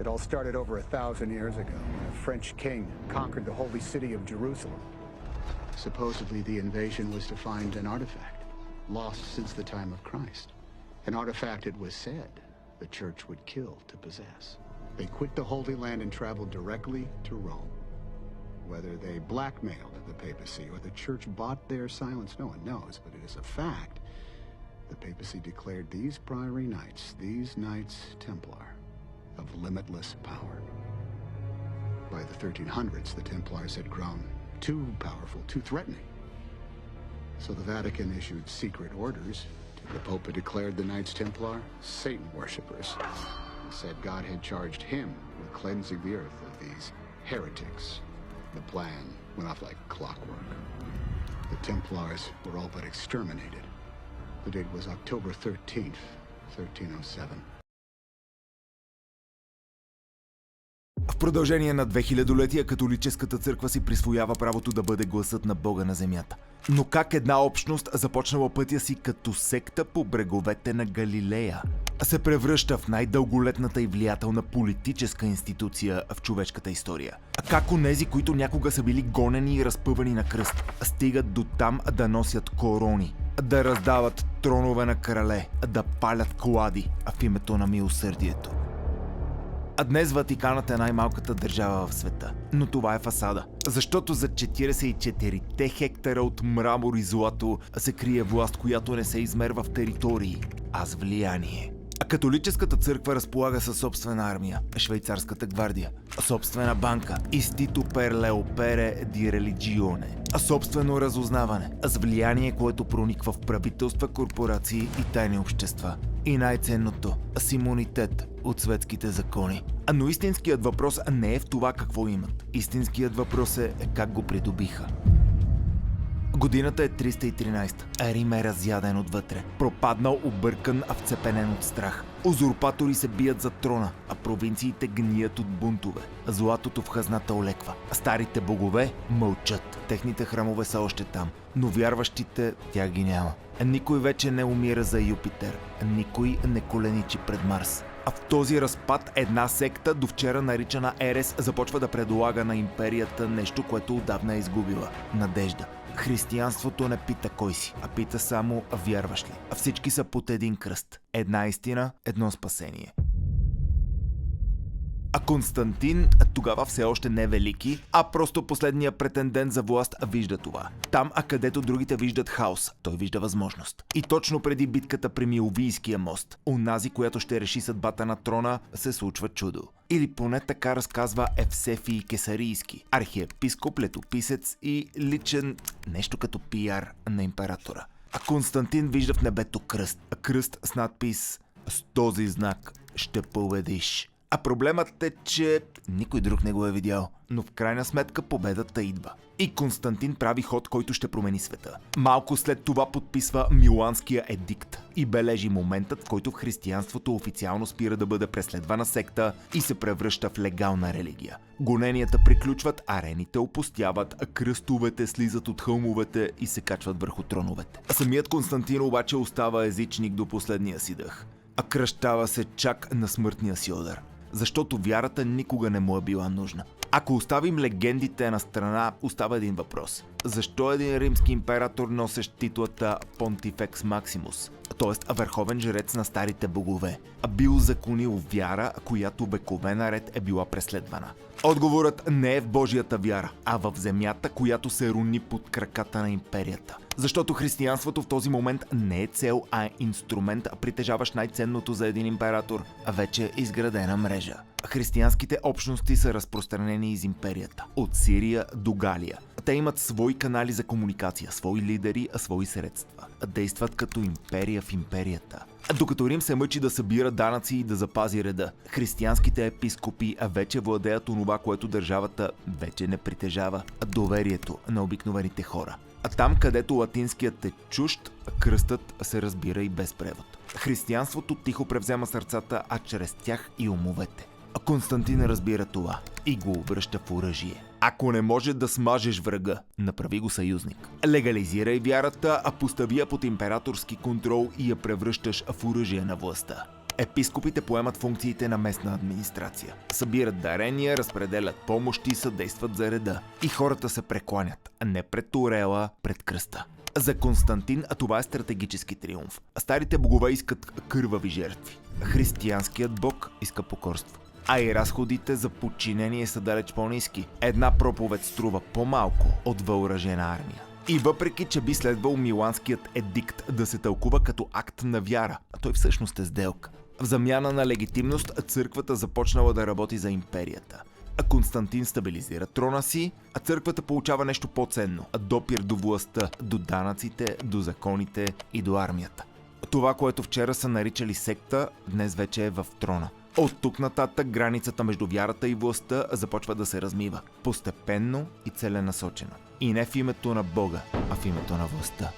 It all started over 1,000 years ago when a French king conquered the holy city of Jerusalem. Supposedly the invasion was to find an artifact, lost since the time of Christ. An artifact, it was said, the church would kill to possess. They quit the Holy Land and traveled directly to Rome. Whether they blackmailed the papacy or the church bought their silence, no one knows, but it is a fact. The papacy declared these Priory Knights, these Knights Templar, of limitless power. By the 1300s, the Templars had grown too powerful, too threatening. So the Vatican issued secret orders. The Pope had declared the Knights Templar Satan worshippers. He said God had charged him with cleansing the earth of these heretics. The plan went off like clockwork. The Templars were all but exterminated. The date was October 13th, 1307. В продължение на 2000-летия католическата църква си присвоява правото да бъде гласът на Бога на земята. Но как една общност, започнала пътя си като секта по бреговете на Галилея, се превръща в най-дълголетната и влиятелна политическа институция в човешката история? Как онези, които някога са били гонени и разпъвани на кръст, стигат до там да носят корони, да раздават тронове на крале, да палят клади в името на милосърдието? А днес Ватиканът е най-малката държава в света. Но това е фасада. Защото за 44 хектара от мрамор и злато се крие власт, която не се измерва в територии, а с влияние. А католическата църква разполага със собствена армия, швейцарската гвардия, собствена банка, Istituto per le opere di religione, собствено разузнаване, с влияние, което прониква в правителства, корпорации и тайни общества. И най-ценното – с имунитет от светските закони. Но истинският въпрос не е в това какво имат. Истинският въпрос е как го придобиха. Годината е 313. Рим е разяден отвътре. Пропаднал, объркан, вцепенен от страх. Узурпатори се бият за трона, а провинциите гният от бунтове. Златото в хазната олеква. Старите богове мълчат. Техните храмове са още там. Но вярващите тя ги няма. Никой вече не умира за Юпитер. Никой не коленичи пред Марс. А в този разпад една секта, до вчера наричана Ерес, започва да предлага на империята нещо, което отдавна е изгубила – надежда. Християнството не пита кой си, а пита само вярваш ли. А всички са под един кръст. Една истина, едно спасение. А Константин тогава все още не е велики, а просто последния претендент за власт вижда това. Там, където другите виждат хаос, той вижда възможност. И точно преди битката при Милвийския мост, онази, която ще реши съдбата на трона, се случва чудо. Или поне така разказва Евсефий Кесарийски, архиепископ, летописец и личен нещо като пиар на императора. А Константин вижда в небето кръст. Кръст с надпис «С този знак ще победиш». А проблемът е, че никой друг не го е видял. Но в крайна сметка победата идва. И Константин прави ход, който ще промени света. Малко след това подписва Миланския едикт и бележи моментът, в който християнството официално спира да бъде преследвана секта и се превръща в легална религия. Гоненията приключват, арените опустяват, кръстовете слизат от хълмовете и се качват върху троновете. А самият Константин обаче остава езичник до последния си дъх. А кръщава се чак на смъртния си удар. Защото вярата никога не му е била нужна. Ако оставим легендите на страна, остава един въпрос. Защо един римски император носещ титлата Pontifex Maximus, т.е. върховен жрец на старите богове, бил законил вяра, която векове наред е била преследвана? Отговорът не е в Божията вяра, а в земята, която се руни под краката на империята. Защото християнството в този момент не е цел, а е инструмент, притежаващ най-ценното за един император – вече изградена мрежа. Християнските общности са разпространени из империята, от Сирия до Галия. Те имат свои канали за комуникация, свои лидери, свои средства. Действат като империя в империята. Докато Рим се мъчи да събира данъци и да запази реда, християнските епископи вече владеят онова, което държавата вече не притежава – доверието на обикновените хора. А там, където латинският е чужд, кръстът се разбира и без превод. Християнството тихо превзема сърцата, а чрез тях и умовете. А Константин разбира това и го обръща в оръжие. Ако не може да смажеш врага, направи го съюзник. Легализирай вярата, а постави я под императорски контрол и я превръщаш в оръжие на властта. Епископите поемат функциите на местна администрация. Събират дарения, разпределят помощи, съдействат за реда. И хората се прекланят, не пред орела, пред кръста. За Константин това е стратегически триумф. Старите богове искат кървави жертви. Християнският бог иска покорство. А и разходите за подчинение са далеч по-ниски. Една проповед струва по-малко от въоръжена армия. И въпреки, че би следвал Миланският едикт да се тълкува като акт на вяра, а той всъщност е сделка. В замяна на легитимност църквата започнала да работи за империята. А Константин стабилизира трона си, а църквата получава нещо по-ценно – допир до властта, до данъците, до законите и до армията. Това, което вчера са наричали секта, днес вече е в трона. От тук нататък границата между вярата и властта започва да се размива. Постепенно и целенасочено. И не в името на Бога, а в името на властта.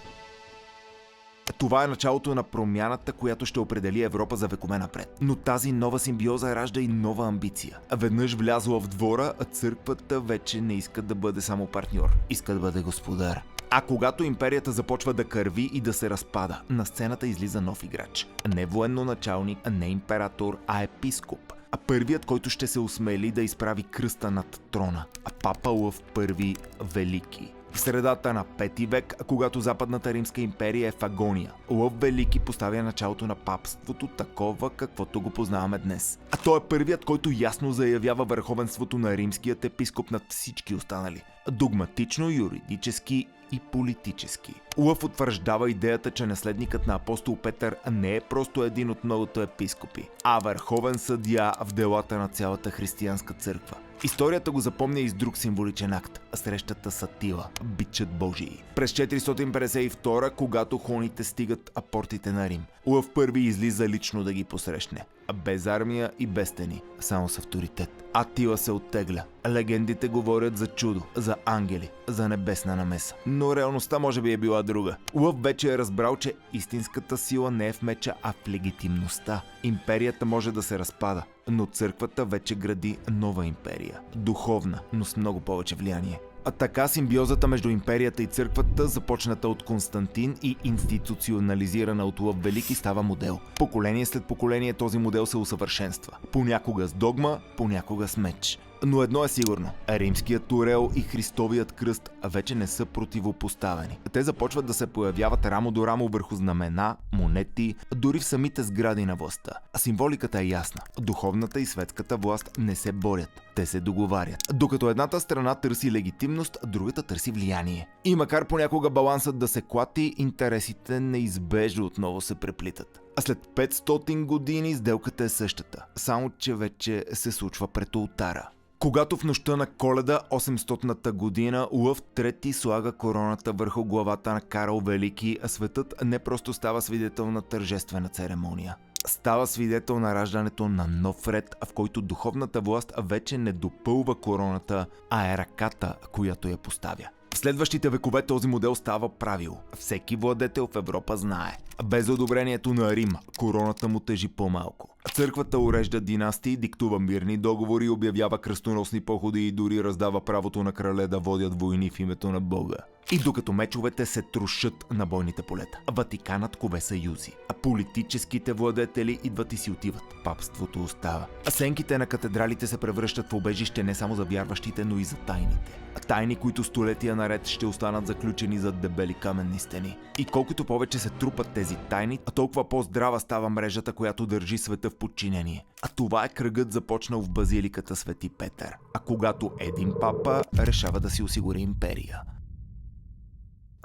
Това е началото на промяната, която ще определи Европа за векове напред. Но тази нова симбиоза ражда и нова амбиция. Веднъж влязла в двора, църквата вече не иска да бъде само партньор. Иска да бъде господар. А когато империята започва да кърви и да се разпада, на сцената излиза нов играч. Не военноначалник, не император, а епископ. А първият, който ще се осмели да изправи кръста над трона. А папа Лъв I Велики. В средата на 5 век, когато Западната Римска империя е в агония, Лъв Велики поставя началото на папството такова, каквото го познаваме днес. А той е първият, който ясно заявява върховенството на римският епископ над всички останали. Догматично, юридически и политически. Лъв утвърждава идеята, че наследникът на апостол Петър не е просто един от многото епископи, а върховен съдия в делата на цялата християнска църква. Историята го запомня и с друг символичен акт – срещата с Атила, бичът Божий. През 452, когато хоните стигат портите на Рим, Лъв I излиза лично да ги посрещне. Без армия и без стени, само с авторитет. Атила се оттегля. Легендите говорят за чудо, за ангели, за небесна намеса. Но реалността може би е била друга. Лъв вече е разбрал, че истинската сила не е в меча, а в легитимността. Империята може да се разпада, но църквата вече гради нова империя. Духовна, но с много повече влияние. А така симбиозата между империята и църквата, започната от Константин и институционализирана от Лъв Велики, става модел. Поколение след поколение този модел се усъвършенства. Понякога с догма, понякога с меч. Но едно е сигурно – римският орел и Христовият кръст вече не са противопоставени. Те започват да се появяват рамо до рамо върху знамена, монети, дори в самите сгради на властта. А символиката е ясна. Духовната и светската власт не се борят. Те се договарят. Докато едната страна търси легитимност, другата търси влияние. И макар понякога балансът да се клати, интересите неизбежно отново се преплитат. А след 500 години сделката е същата, само че вече се случва пред олтара. Когато в нощта на Коледа, 800-та година, Лъв III слага короната върху главата на Карл Велики, а светът не просто става свидетел на тържествена церемония. Става свидетел на раждането на нов ред, в който духовната власт вече не допълва короната, а е ръката, която я поставя. В следващите векове този модел става правило. Всеки владетел в Европа знае. Без одобрението на Рим, короната му тежи по-малко. Църквата урежда династии, диктува мирни договори, обявява кръстоносни походи и дори раздава правото на крале да водят войни в името на Бога. И докато мечовете се трушат на бойните полета, Ватиканът кове съюзи, а политическите владетели идват и си отиват. Папството остава. А сенките на катедралите се превръщат в убежище не само за вярващите, но и за тайните. Тайни, които столетия наред ще останат заключени зад дебели каменни стени. И колкото повече се трупат тези тайни, толкова по-здрава става мрежата, която държи света в подчинение. А това е кръгът, започнал в базиликата Свети Петър. А когато един папа решава да си осигури империя.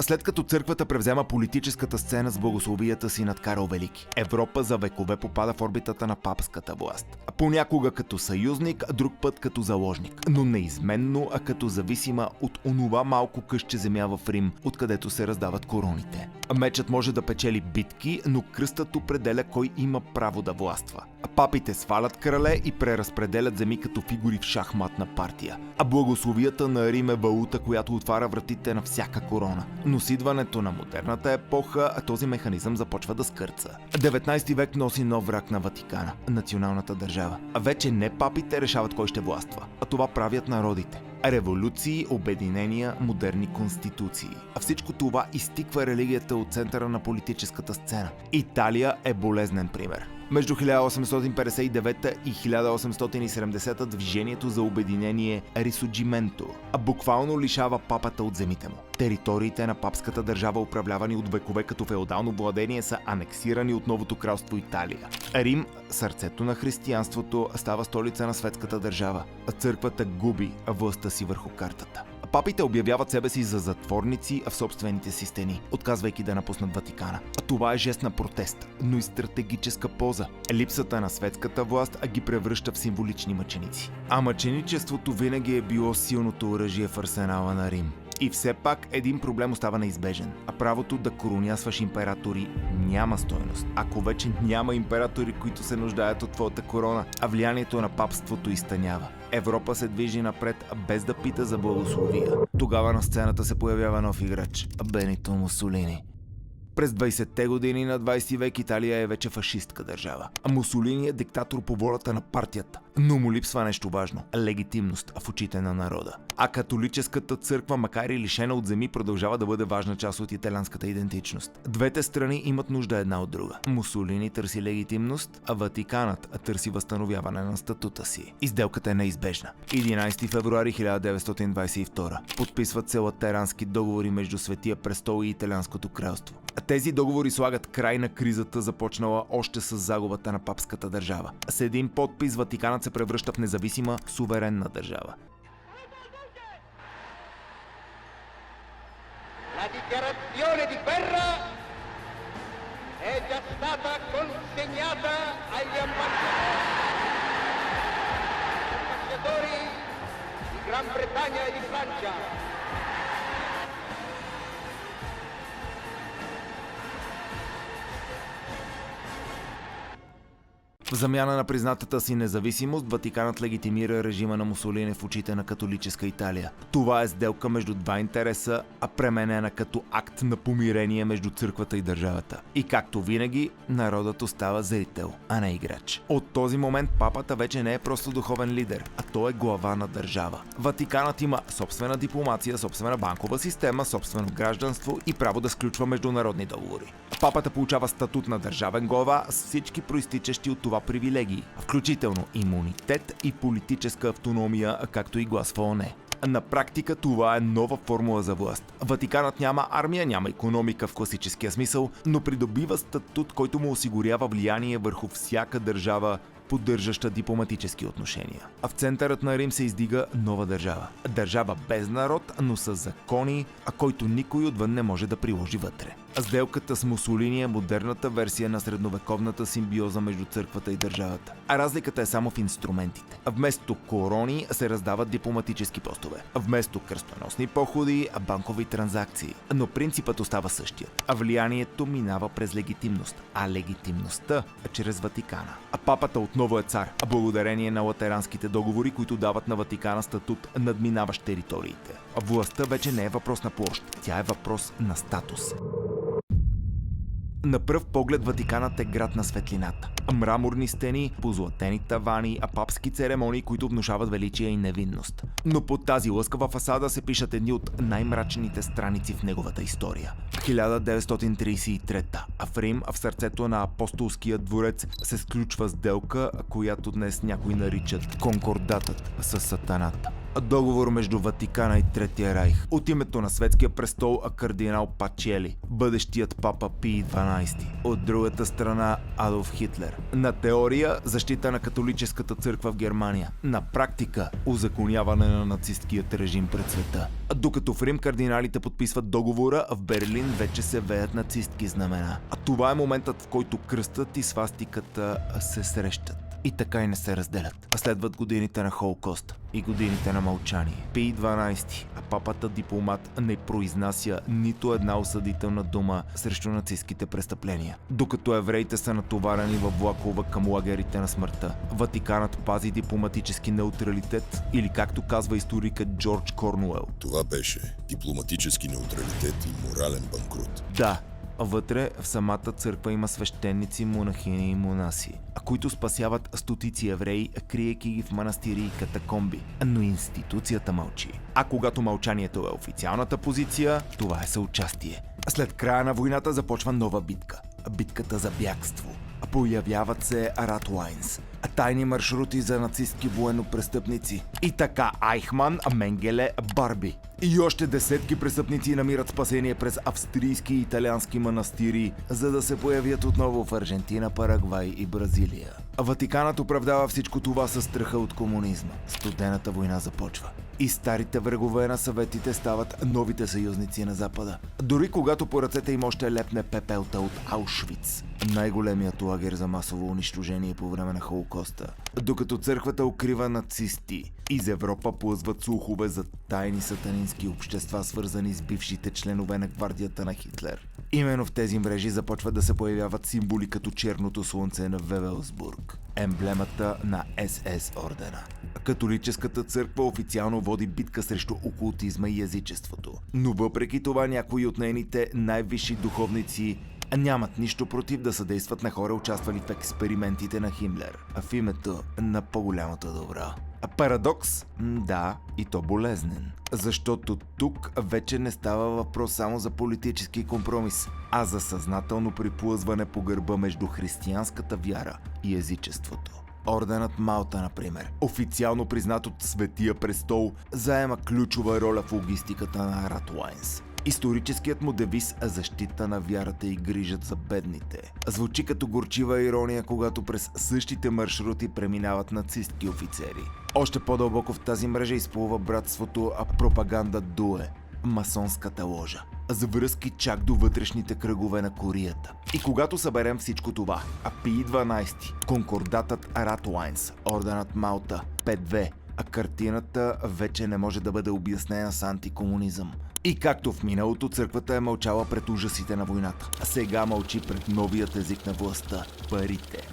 След като църквата превзема политическата сцена с благословията си над Карл Велики, Европа за векове попада в орбитата на папската власт. Понякога като съюзник, а друг път като заложник, но неизменно, а като зависима от онова малко къщче земя в Рим, откъдето се раздават короните. Мечът може да печели битки, но кръстът определя кой има право да властва. Папите свалят крале и преразпределят земи като фигури в шахматна партия. А благословията на Рим е валута, която отваря вратите на всяка корона. Но с идването на модерната епоха, този механизъм започва да скърца. 19 век носи нов враг на Ватикана – националната държава. А вече не папите решават кой ще властва, а това правят народите. Революции, обединения, модерни конституции. А всичко това изтиква религията от центъра на политическата сцена. Италия е болезнен пример. Между 1859 и 1870 движението за обединение Рисоджименто буквално лишава папата от земите му. Териториите на папската държава, управлявани от векове като феодално владение, са анексирани от новото кралство Италия. Рим, сърцето на християнството, става столица на светската държава. Църквата губи властта си върху картата. Папите обявяват себе си за затворници в собствените си стени, отказвайки да напуснат Ватикана. Това е жест на протест, но и стратегическа полза. Липсата на светската власт ги превръща в символични мъченици. А мъченичеството винаги е било силното оръжие в арсенала на Рим. И все пак един проблем остава неизбежен. А правото да коронясваш императори няма стойност, ако вече няма императори, които се нуждаят от твоята корона, а влиянието на папството изтънява. Европа се движи напред без да пита за благословия. Тогава на сцената се появява нов играч – Бенито Мусолини. През 20-те години на 20 век Италия е вече фашистка държава. А Мусолини е диктатор по волята на партията. Но му липсва нещо важно – легитимност в очите на народа. А католическата църква, макар и лишена от земи, продължава да бъде важна част от италианската идентичност. Двете страни имат нужда една от друга. Мусолини търси легитимност, а Ватиканът търси възстановяване на статута си. Изделката е неизбежна. 11 февруари 1922 подписват се латерански договори между Светия престол и Италианското кралство. Тези договори слагат край на кризата, започнала още с загубата на папската държава. С един подпис Ватиканът се превръща в независима, суверенна държава. La dichiarazione di guerra è già stata consegnata agli ambasciatori di Gran Bretagna e di Francia. В замяна на признатата си независимост, Ватиканът легитимира режима на Мусолини в очите на католическа Италия. Това е сделка между два интереса, а пременена като акт на помирение между църквата и държавата. И както винаги, народът остава зрител, а не играч. От този момент папата вече не е просто духовен лидер, а той е глава на държава. Ватиканът има собствена дипломация, собствена банкова система, собствено гражданство и право да сключва международни договори. Папата получава статут на държавен глава с всички проистичащи от това привилегии, включително имунитет и политическа автономия, както и глас в ООН. На практика това е нова формула за власт. Ватиканът няма армия, няма икономика в класическия смисъл, но придобива статут, който му осигурява влияние върху всяка държава, поддържаща дипломатически отношения. А в центърът на Рим се издига нова държава. Държава без народ, но с закони, а който никой отвън не може да приложи вътре. Сделката с Мусолини е модерната версия на средновековната симбиоза между църквата и държавата. А разликата е само в инструментите. Вместо корони се раздават дипломатически постове. Вместо кръстоносни походи, банкови транзакции. Но принципът остава същия. А влиянието минава през легитимност. А легитимността е чрез Ватикана. А папата отново е цар, а благодарение на латеранските договори, които дават на Ватикана статут надминаващ териториите. А властта вече не е въпрос на площ. Тя е въпрос на статус. На пръв поглед Ватиканът е град на светлината. Мраморни стени, позлатени тавани, папски церемонии, които внушават величие и невинност. Но под тази лъскава фасада се пишат едни от най-мрачните страници в неговата история. 1933, а в Рим, в сърцето на апостолския дворец, се сключва сделка, която днес някои наричат конкордатът със сатаната. Договор между Ватикана и Третия райх. От името на светския престол кардинал Пачели, бъдещият папа Пий XII. От другата страна Адолф Хитлер. На теория защита на католическата църква в Германия. На практика узаконяване на нацисткият режим пред света. Докато в Рим кардиналите подписват договора, в Берлин вече се веят нацистки знамена. А това е моментът, в който кръстът и свастиката се срещат. И така и не се разделят. А следват годините на Холокоста и годините на мълчание. Пий XII, а папата дипломат не произнася нито една осъдителна дума срещу нацистските престъпления. Докато евреите са натоварени във влакове към лагерите на смъртта, Ватиканът пази дипломатически неутралитет или, както казва историкът Джордж Корнуел, това беше дипломатически неутралитет и морален банкрут. Да, вътре в самата църква има свещеници, монахини и монаси, които спасяват стотици евреи, криейки ги в манастири и катакомби. Но институцията мълчи. А когато мълчанието е официалната позиция, това е съучастие. След края на войната започва нова битка. Битката за бягство. Появяват се Ратлайнс, тайни маршрути за нацистки военнопрестъпници. И така Айхман, Менгеле, Барби. И още десетки престъпници намират спасение през австрийски и италиански манастири, за да се появят отново в Аржентина, Парагвай и Бразилия. Ватиканът оправдава всичко това със страха от комунизма. Студената война започва. И старите врагове на съветите стават новите съюзници на Запада. Дори когато по ръцете им още лепне пепелта от Аушвиц, най-големият лагер за масово унищожение по време на Холокоста. Докато църквата укрива нацисти, из Европа плъзват слухове за тайни сатанински общества, свързани с бившите членове на гвардията на Хитлер. Именно в тези мрежи започват да се появяват символи като черното слънце на Вевелсбург, емблемата на СС ордена. Католическата църква официално води битка срещу окултизма и язичеството. Но въпреки това някои от нейните най-висши духовници нямат нищо против да съдействат на хора, участвали в експериментите на Химлер, в името на по-голямото добро. Парадокс? Да, и то болезнен. Защото тук вече не става въпрос само за политически компромис, а за съзнателно приплъзване по гърба между християнската вяра и езичеството. Орденът Малта, например, официално признат от Светия престол, заема ключова роля в логистиката на Ратлайнс. Историческият му девиз защита на вярата и грижат за бедните звучи като горчива ирония, когато през същите маршрути преминават нацистки офицери. Още по-дълбоко в тази мрежа изплува братството Пропаганда Дуе, масонската ложа, с връзки чак до вътрешните кръгове на Курията. И когато съберем всичко това, Пий 12, конкордатът Ратлайнс, орденът Малта, 5-2, картината вече не може да бъде обяснена с антикомунизъм. И както в миналото, църквата е мълчала пред ужасите на войната, а сега мълчи пред новият език на властта – парите.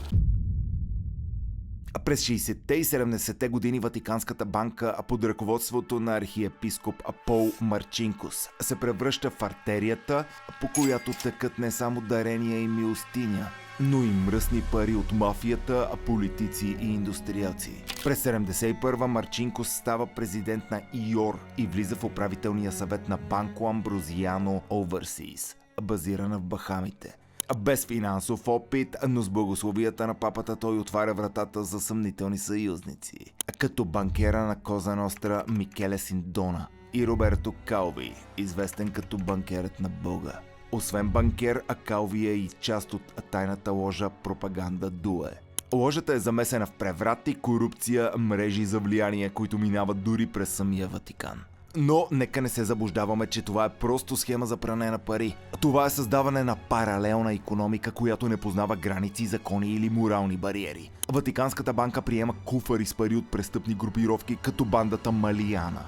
През 60-те и 70-те години Ватиканската банка под ръководството на архиепископ Пол Марчинкус се превръща в артерията, по която текат не само дарения и милостиня, но и мръсни пари от мафията, политици и индустриалци. През 71-а Марчинкус става президент на ИОР и влиза в управителния съвет на Банко Амброзиано Overseas, базирана в Бахамите. Без финансов опит, но с благословията на папата той отваря вратата за съмнителни съюзници, като банкера на Коза Ностра Микеле Синдона и Роберто Калви, известен като банкерът на Бога. Освен банкер, Калви е и част от тайната ложа Пропаганда Дуе. Ложата е замесена в преврати, корупция, мрежи за влияние, които минават дори през самия Ватикан. Но нека не се заблуждаваме, че това е просто схема за пране на пари. Това е създаване на паралелна икономика, която не познава граници, закони или морални бариери. Ватиканската банка приема куфари с пари от престъпни групировки, като бандата Малиана,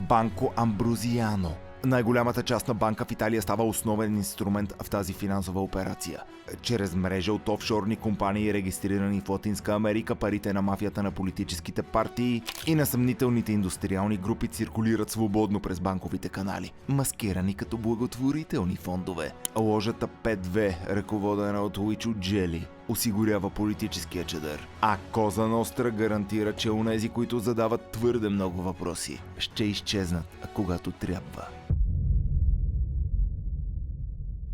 Банко Амброзиано. Най-голямата част на банка в Италия става основен инструмент в тази финансова операция. Чрез мрежа от офшорни компании, регистрирани в Латинска Америка, парите на мафията на политическите партии и на съмнителните индустриални групи циркулират свободно през банковите канали, маскирани като благотворителни фондове. Ложата 5-2, ръководена от Луичо Джели, осигурява политическия чадър, а Коза Ностра гарантира, че онези, които задават твърде много въпроси, ще изчезнат, когато трябва.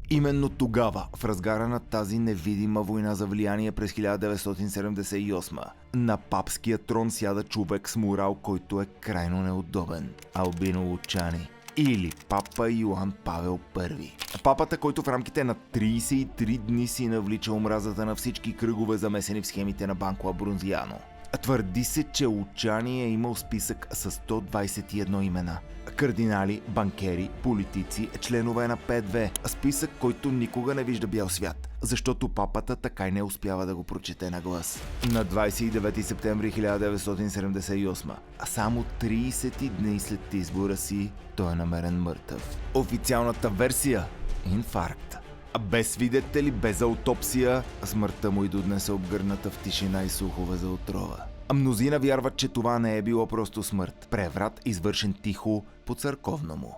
Именно тогава, в разгара на тази невидима война за влияние през 1978, на папския трон сяда човек с морал, който е крайно неудобен – Албино Лучани. Или папа Йоан Павел I. Папата, който в рамките на 33 дни си навлича омразата на всички кръгове, замесени в схемите на Банко Амброзиано. Твърди се, че Лучани е имал списък с 121 имена. Кардинали, банкери, политици, членове на 5-2. Списък, който никога не вижда бял свят, защото папата така и не успява да го прочете на глас. На 29 септември 1978, а само 30 дни след избора си, той е намерен мъртъв. Официалната версия – инфаркт. Без свидетели, без аутопсия, смъртта му и до днес е обгърната в тишина и слухове за отрова. Мнозина вярват, че това не е било просто смърт. Преврат, извършен тихо, по-църковному.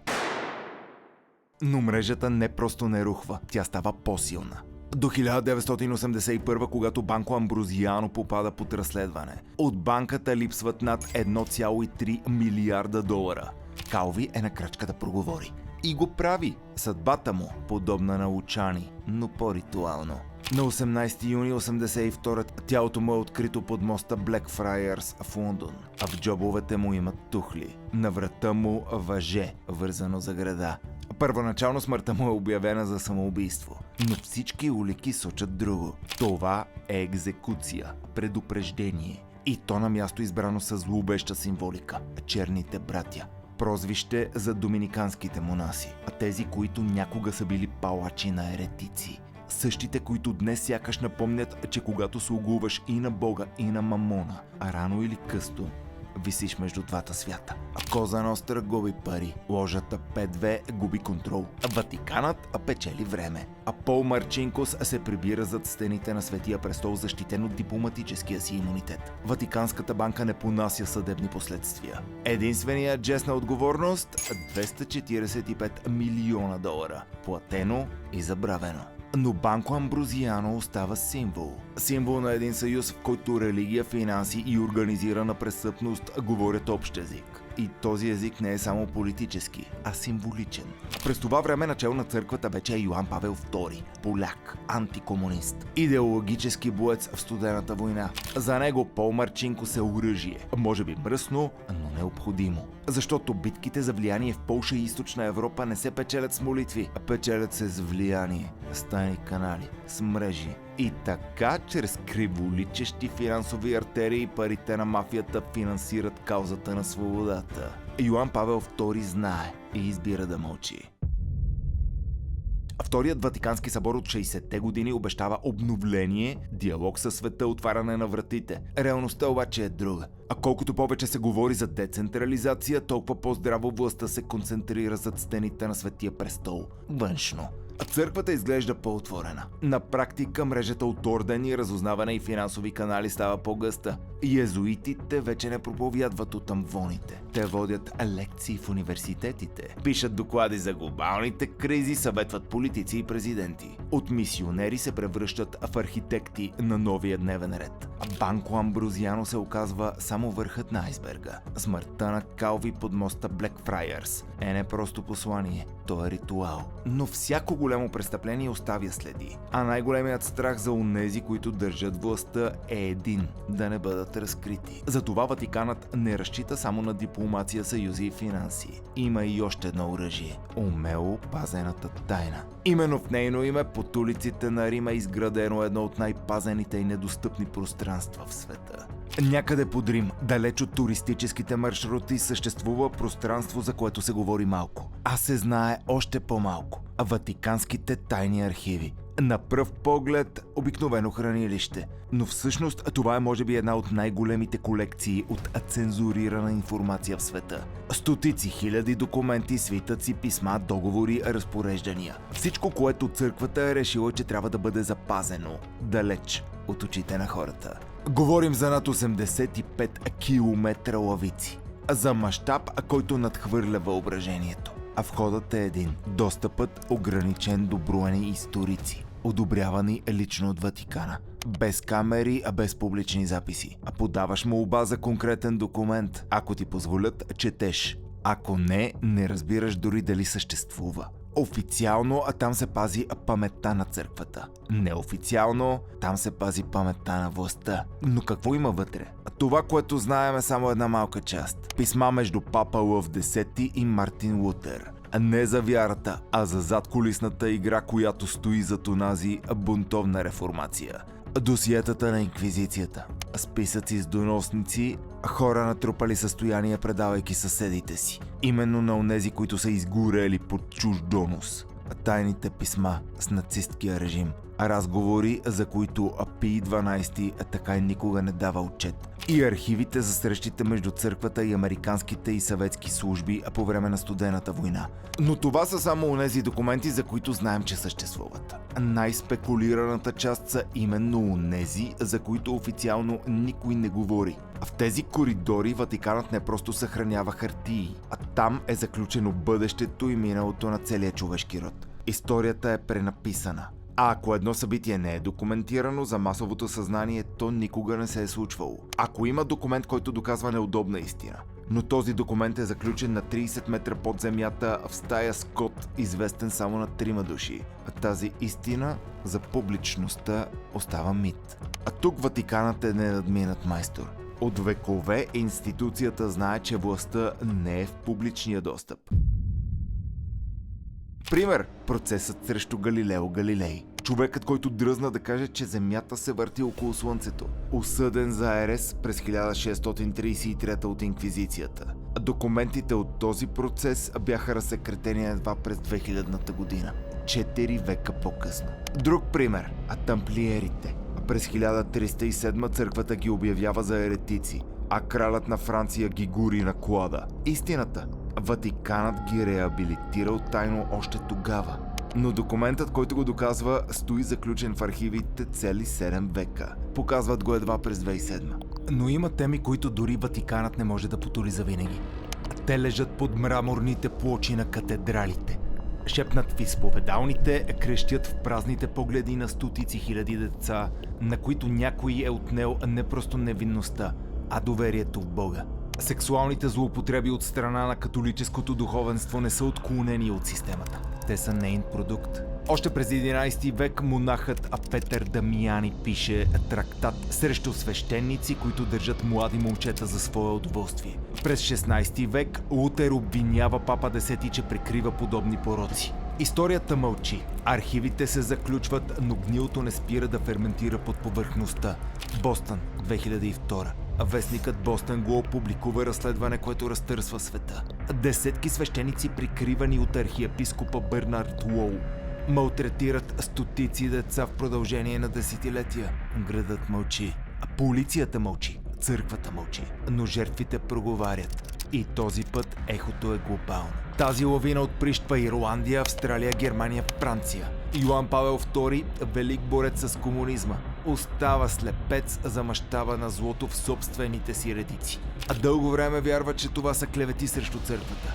Но мрежата не просто не рухва, тя става по-силна. До 1981, когато Банко Амброзиано попада под разследване, от банката липсват над 1,3 милиарда долара. Калви е на крачка да проговори. И го прави. Съдбата му, подобна на Лучани, но по-ритуално. На 18 юни 1982 тялото му е открито под моста Blackfriars в Лондон, а в джобовете му имат тухли. На врата му въже, вързано за града. Първоначално смъртта му е обявена за самоубийство, но всички улики сочат друго. Това е екзекуция, предупреждение. И то на място избрано с злоубеща символика – черните братя. Прозвище за доминиканските монаси, а тези, които някога са били палачи на еретици. Същите, които днес сякаш напомнят, че когато слугуваш и на Бога, и на Мамона, а рано или късно висиш между двата свята. А Коза Ностра губи пари, ложата 5-2 губи контрол, а Ватиканът печели време. А Пол Марчинкос се прибира зад стените на Светия престол, защитен от дипломатическия си имунитет. Ватиканската банка не понася съдебни последствия. Единственият жест на отговорност – $245 милиона. Платено и забравено. Но Банко Амброзиано остава символ. Символ на един съюз, в който религия, финанси и организирана престъпност говорят общ език. И този език не е само политически, а символичен. През това време начало на църквата вече е Йоан Павел II, поляк, антикомунист, идеологически боец в студената война. За него Пол Марчинкос е оръжие, може би мръсно, но необходимо. Защото битките за влияние в Полша и Източна Европа не се печелят с молитви, а печелят се с влияние, с тайни канали, с мрежи. И така, чрез криволичещи финансови артерии, парите на мафията финансират каузата на свободата. Йоан Павел II знае и избира да мълчи. Вторият Ватикански събор от 60-те години обещава обновление, диалог със света, отваряне на вратите. Реалността обаче е друга. А колкото повече се говори за децентрализация, толкова по-здраво властта се концентрира зад стените на Светия престол. Външно. А църквата изглежда по-отворена. На практика мрежата от ордени, разузнаване и финансови канали става по-гъста. Йезуитите вече не проповядват от амвоните. Те водят лекции в университетите, пишат доклади за глобалните кризи, съветват политици и президенти. От мисионери се превръщат в архитекти на новия дневен ред. Банко Амброзиано се оказва само върхът на айсберга. Смъртта на Калви под моста Blackfriars е не просто послание, то е ритуал. Но всяко голямо престъпление оставя следи. А най-големият страх за онези, които държат властта, е един – да не бъдат разкрити. Затова Ватиканът не разчита само на дипломация, съюзи и финанси. Има и още едно оръжие – умело пазената тайна. Именно в нейно име под улиците на Рим е изградено едно от най-пазените и недостъпни пространства в света. Някъде под Рим, далеч от туристическите маршрути, съществува пространство, за което се говори малко, а се знае още по-малко – Ватиканските тайни архиви. На пръв поглед обикновено хранилище, но всъщност това е може би една от най-големите колекции от цензурирана информация в света. Стотици хиляди документи, свитъци, писма, договори, разпореждания. Всичко, което църквата е решила, че трябва да бъде запазено далеч от очите на хората. Говорим за над 85 километра лавици. За мащаб, който надхвърля въображението. А входът е един. Достъпът ограничен до броени историци, одобрявани лично от Ватикана. Без камери, а без публични записи. А подаваш молба за конкретен документ. Ако ти позволят, четеш. Ако не, не разбираш дори дали съществува. Официално, там се пази паметта на църквата. Неофициално, там се пази паметта на властта. Но какво има вътре? Това, което знаем, е само една малка част. Писма между папа Лъв X и Мартин Лутер. Не за вярата, а за задкулисната игра, която стои зад онази бунтовна реформация. Досиетата на инквизицията. Списъци с доносници, хора натрупали състояние, предавайки съседите си. Именно на онези, които са изгорели под чужд донос. Тайните писма с нацисткия режим. Разговори, за които Пий XII така и никога не дава отчет. И архивите за срещите между църквата и американските и съветски служби по време на студената война. Но това са само онези документи, за които знаем, че съществуват. Най-спекулираната част са именно онези, за които официално никой не говори. В тези коридори Ватиканът не просто съхранява хартии, а там е заключено бъдещето и миналото на целия човешки род. Историята е пренаписана. А ако едно събитие не е документирано за масовото съзнание, то никога не се е случвало. Ако има документ, който доказва неудобна истина, но този документ е заключен на 30 метра под земята в стая с код, известен само на 3 души. А тази истина за публичността остава мит. А тук Ватиканът е ненадминат майстор. От векове институцията знае, че властта не е в публичния достъп. Пример – процесът срещу Галилео Галилей. Човекът, който дръзна да каже, че Земята се върти около Слънцето. Осъден за арест през 1633 от Инквизицията. Документите от този процес бяха разсекретени едва през 2000-та година. 4 века по-късно. Друг пример – тамплиерите. През 1307 църквата ги обявява за еретици, а кралят на Франция ги гури на клада. Истината – Ватиканът ги реабилитирал тайно още тогава. Но документът, който го доказва, стои заключен в архивите цели 7 века. Показват го едва през 2007. Но има теми, които дори Ватиканът не може да потули завинаги. Те лежат под мраморните плочи на катедралите. Шепнат в изповедалните, крещят в празните погледи на стотици хиляди деца, на които някой е отнел не просто невинността, а доверието в Бога. Сексуалните злоупотреби от страна на католическото духовенство не са отклонени от системата. Те са нейн продукт. Още през 11 век монахът Петър Дамияни пише трактат срещу свещеници, които държат млади момчета за свое удоволствие. През 16 век Лутер обвинява папа X, че прикрива подобни пороци. Историята мълчи. Архивите се заключват, но гнилото не спира да ферментира под повърхността. Бостън, 2002. Вестникът Бостън го опубликува разследване, което разтърсва света. Десетки свещеници, прикривани от архиепископа Бернард Лоу, малтретират стотици деца в продължение на десетилетия. Градът мълчи. Полицията мълчи. Църквата мълчи. Но жертвите проговарят. И този път ехото е глобално. Тази лавина отприщва Ирландия, Австралия, Германия, Франция. Йоан Павел II, велик борец с комунизма, остава слепец за мащаба на злото в собствените си редици. А дълго време вярва, че това са клевети срещу църквата,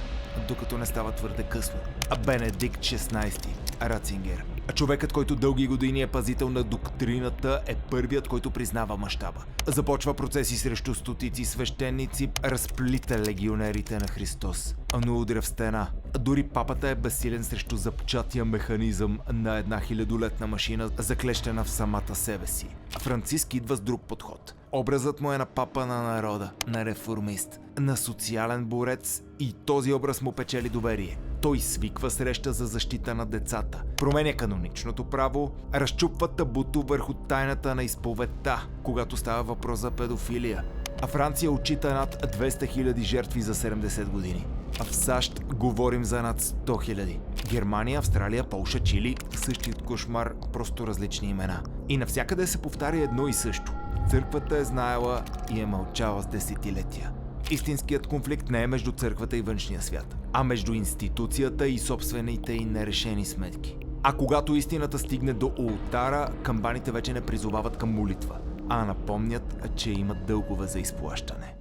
докато не става твърде късно. А Бенедикт XVI, Рацингер, човекът, който дълги години е пазител на доктрината, е първият, който признава мащаба. Започва процеси срещу стотици свещеници, разплита легионерите на Христос, но удря в стена. Дори папата е безсилен срещу запчатия механизъм на една хилядолетна машина, заклещена в самата себе си. Франциск идва с друг подход. Образът му е на папа на народа, на реформист, на социален борец, и този образ му печели доверие. Той свиква среща за защита на децата, променя каноничното право, разчупва табуто върху тайната на изповедта, когато става въпрос за педофилия. А Франция отчита над 200 000 жертви за 70 години. А в САЩ говорим за над 100 000. Германия, Австралия, Полша, Чили – същият кошмар, просто различни имена. И навсякъде се повтаря едно и също. Църквата е знаела и е мълчала с десетилетия. Истинският конфликт не е между църквата и външния свят, а между институцията и собствените й нерешени сметки. А когато истината стигне до ултара, камбаните вече не призовават към молитва, а напомнят, че имат дългове за изплащане.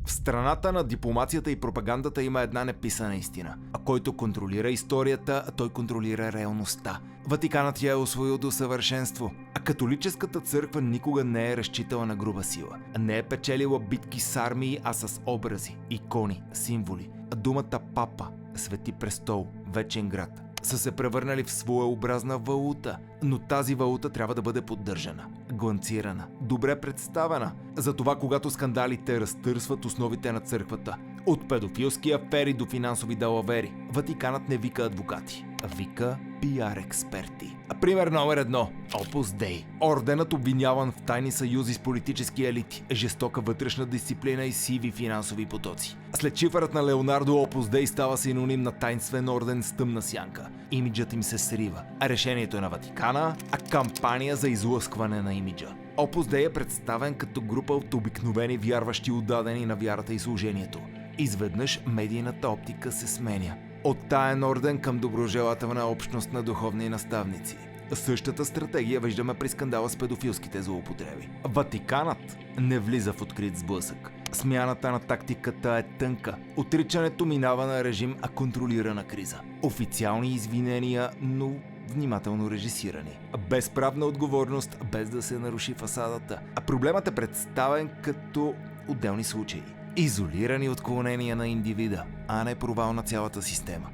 В страната на дипломацията и пропагандата има една неписана истина. А който контролира историята, той контролира реалността. Ватиканът я е усвоил до съвършенство. А католическата църква никога не е разчитала на груба сила. Не е печелила битки с армии, а с образи, икони, символи. Думата папа, свети престол, вечен град са се превърнали в своеобразна валута, но тази валута трябва да бъде поддържана, гланцирана, добре представена. Затова, когато скандалите разтърсват основите на църквата, от педофилски афери до финансови далавери, Ватиканът не вика адвокати, а вика пиар експерти. Пример номер 1. Opus Dei. Орденът, обвиняван в тайни съюзи с политически елити, жестока вътрешна дисциплина и сиви финансови потоци. След шифърът на Леонардо, Opus Dei става синоним на тайнствен орден с тъмна сянка. Имиджът им се срива. А решението е на Ватикана, а кампания за излъскване на имиджа. Opus Dei е представен като група от обикновени вярващи, отдадени на вярата и служението. Изведнъж медийната оптика се сменя. От таен орден към доброжелателна общност на духовни наставници. Същата стратегия виждаме при скандала с педофилските злоупотреби. Ватиканът не влиза в открит сблъсък. Смяната на тактиката е тънка. Отричането минава на режим, а контролирана криза. Официални извинения, но внимателно режисирани. Без правна отговорност, без да се наруши фасадата. А проблемът е представен като отделни случаи. Изолирани отклонения на индивида, а не провал на цялата система.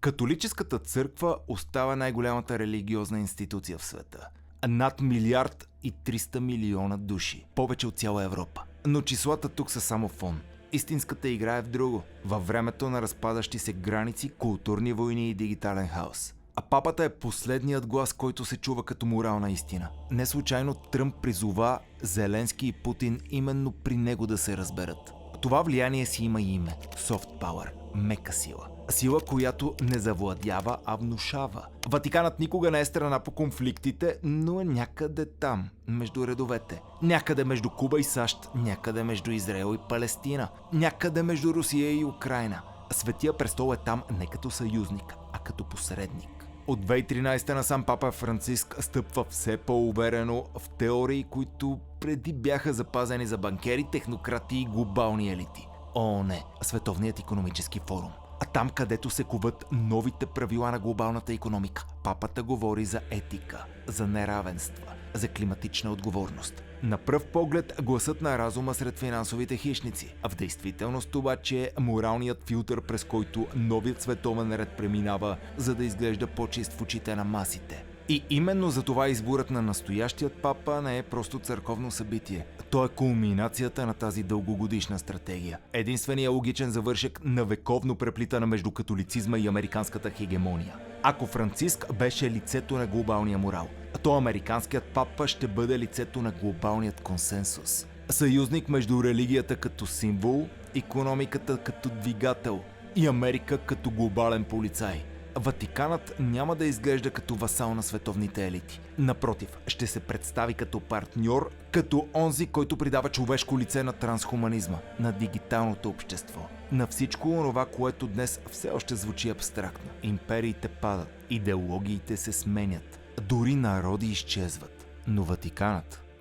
Католическата църква остава най-голямата религиозна институция в света. Над 1,3 милиарда души. Повече от цяла Европа. Но числата тук са само фон. Истинската игра е в друго. Във времето на разпадащи се граници, културни войни и дигитален хаос. А папата е последният глас, който се чува като морална истина. Не случайно Тръмп призова Зеленски и Путин именно при него да се разберат. Това влияние си има име – soft power, мека сила. Сила, която не завладява, а внушава. Ватиканът никога не е страна по конфликтите, но е някъде там, между редовете. Някъде между Куба и САЩ, някъде между Израел и Палестина, някъде между Русия и Украйна. Светия престол е там не като съюзник, а като посредник. От 2013 насам папа Франциск стъпва все по-уверено в теории, които преди бяха запазени за банкери, технократи и глобални елити. ООН, Световният икономически форум. А там, където се коват новите правила на глобалната икономика, папата говори за етика, за неравенства, за климатична отговорност. На пръв поглед гласът на разума сред финансовите хищници, а в действителност обаче е моралният филтър, през който новият световен ред преминава, за да изглежда по-чист в очите на масите. И именно за това изборът на настоящият папа не е просто църковно събитие. То е кулминацията на тази дългогодишна стратегия. Единственият логичен завършек на вековно преплитане между католицизма и американската хегемония. Ако Франциск беше лицето на глобалния морал, то американският папа ще бъде лицето на глобалният консенсус. Съюзник между религията като символ, икономиката като двигател и Америка като глобален полицай. Ватиканът няма да изглежда като васал на световните елити. Напротив, ще се представи като партньор, като онзи, който придава човешко лице на трансхуманизма, на дигиталното общество, на всичко онова, което днес все още звучи абстрактно. Империите падат, идеологиите се сменят, дори народи изчезват. Но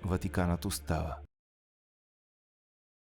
Ватиканът остава.